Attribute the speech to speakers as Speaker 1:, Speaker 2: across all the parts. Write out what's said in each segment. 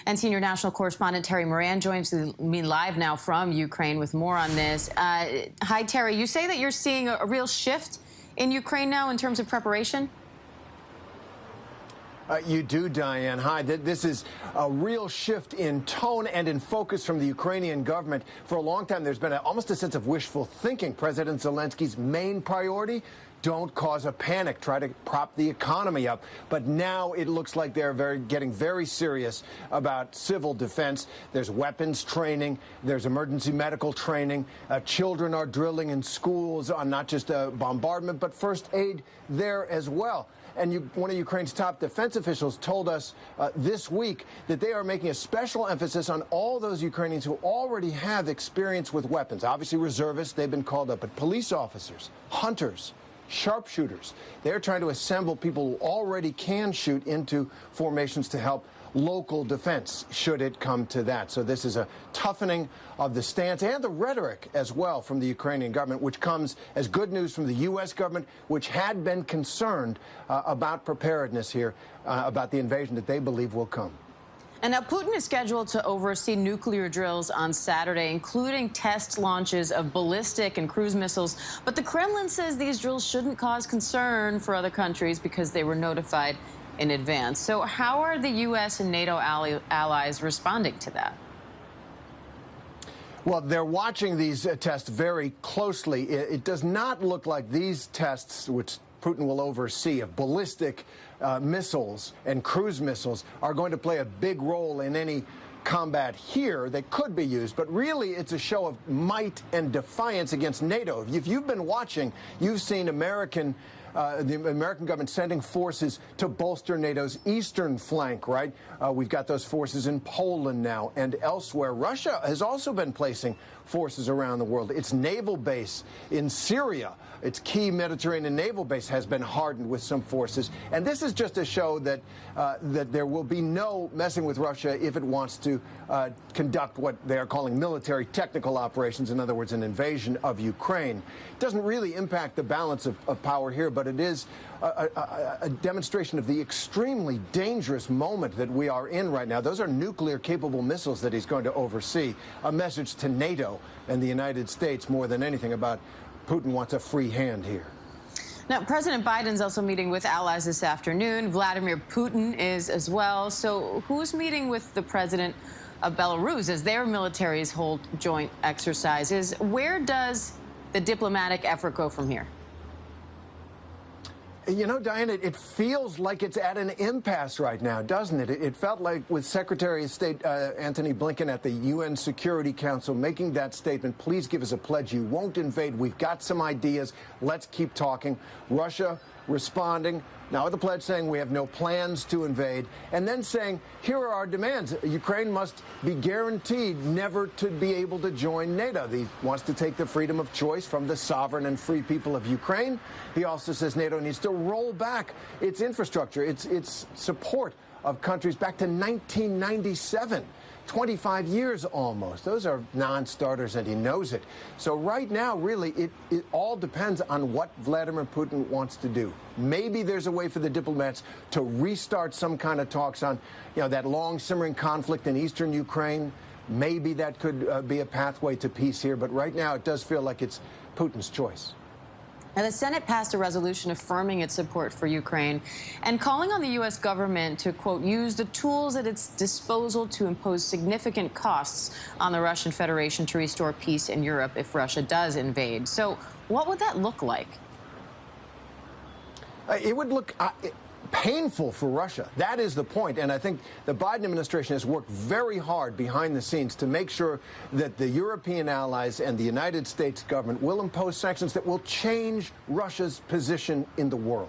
Speaker 1: And senior national correspondent Terry Moran joins me live now from Ukraine with more on this. Hi, Terry. You say that you're seeing a real shift in Ukraine now in terms of preparation?
Speaker 2: You do, Diane. Hi. This is a real shift in tone and in focus from the Ukrainian government. For a long time, there's been almost a sense of wishful thinking. President Zelensky's main priority: don't cause a panic, try to prop the economy up. But now it looks like they're getting very serious about civil defense. There's weapons training, there's emergency medical training. Children are drilling in schools on not just bombardment, but first aid there as well. And one of Ukraine's top defense officials told us this week that they are making a special emphasis on all those Ukrainians who already have experience with weapons. Obviously reservists, they've been called up, but police officers, hunters, sharpshooters. They're trying to assemble people who already can shoot into formations to help local defense, should it come to that. So this is a toughening of the stance and the rhetoric as well from the Ukrainian government, which comes as good news from the U.S. government, which had been concerned about preparedness here, about the invasion that they believe will come.
Speaker 1: And now Putin is scheduled to oversee nuclear drills on Saturday, including test launches of ballistic and cruise missiles. But the Kremlin says these drills shouldn't cause concern for other countries because they were notified in advance. So how are the U.S. and NATO allies responding to that?
Speaker 2: Well, they're watching these tests very closely. It does not look like these tests, which Putin will oversee, of ballistic missiles and cruise missiles, are going to play a big role in any combat here. They could be used, but really it's a show of might and defiance against NATO. If you've been watching, you've seen the American government sending forces to bolster NATO's eastern flank, right? We've got those forces in Poland now and elsewhere. Russia has also been placing forces around the world. Its naval base in Syria, its key Mediterranean naval base, has been hardened with some forces. And this is just a show that that there will be no messing with Russia if it wants to conduct what they are calling military technical operations, in other words, an invasion of Ukraine. It doesn't really impact the balance of power here, but it is a demonstration of the extremely dangerous moment that we are in right now. Those are nuclear-capable missiles that he's going to oversee. A message to NATO and the United States more than anything about Putin wants a free hand here.
Speaker 1: Now, President Biden's also meeting with allies this afternoon. Vladimir Putin is as well. So who's meeting with the president of Belarus as their militaries hold joint exercises? Where does the diplomatic effort go from here?
Speaker 2: You know, Diana, it feels like it's at an impasse right now, doesn't it? It felt like with Secretary of State Antony Blinken at the UN Security Council making that statement, please give us a pledge you won't invade. We've got some ideas. Let's keep talking. Russia responding, now with the pledge saying we have no plans to invade, and then saying, here are our demands. Ukraine must be guaranteed never to be able to join NATO. He wants to take the freedom of choice from the sovereign and free people of Ukraine. He also says NATO needs to roll back its infrastructure, its support of countries back to 1997. 25 years almost. Those are non-starters, and he knows it. So right now, really, it all depends on what Vladimir Putin wants to do. Maybe there's a way for the diplomats to restart some kind of talks on, that long simmering conflict in eastern Ukraine. Maybe that could be a pathway to peace here. But right now, it does feel like it's Putin's choice.
Speaker 1: Now, the Senate passed a resolution affirming its support for Ukraine and calling on the U.S. government to, quote, use the tools at its disposal to impose significant costs on the Russian Federation to restore peace in Europe if Russia does invade. So what would that look like?
Speaker 2: It would look painful for Russia. That is the point. And I think the Biden administration has worked very hard behind the scenes to make sure that the European allies and the United States government will impose sanctions that will change Russia's position in the world.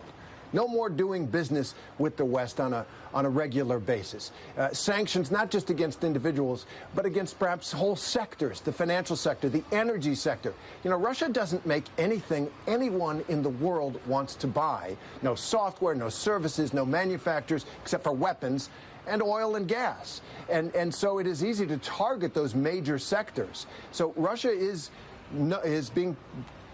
Speaker 2: No more doing business with the West on a regular basis. Sanctions not just against individuals, but against perhaps whole sectors, the financial sector, the energy sector. Russia doesn't make anything anyone in the world wants to buy. No software, no services, no manufacturers, except for weapons and oil and gas. And so it is easy to target those major sectors. So Russia is being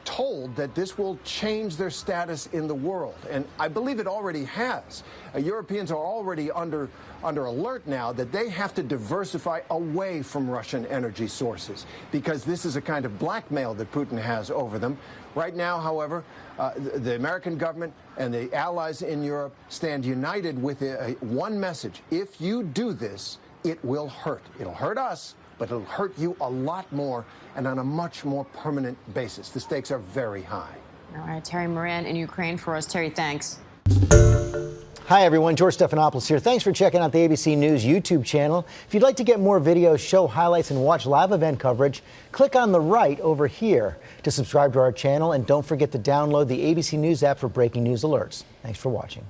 Speaker 2: told that this will change their status in the world, and I believe it already has. Europeans are already under alert now that they have to diversify away from Russian energy sources because this is a kind of blackmail that Putin has over them. Right now, however, the American government and the allies in Europe stand united with one message. If you do this, it will hurt. It'll hurt us, but it'll hurt you a lot more and on a much more permanent basis. The stakes are very high.
Speaker 1: All right, Terry Moran in Ukraine for us. Terry, thanks.
Speaker 3: Hi, everyone. George Stephanopoulos here. Thanks for checking out the ABC News YouTube channel. If you'd like to get more videos, show highlights, and watch live event coverage, click on the right over here to subscribe to our channel. And don't forget to download the ABC News app for breaking news alerts. Thanks for watching.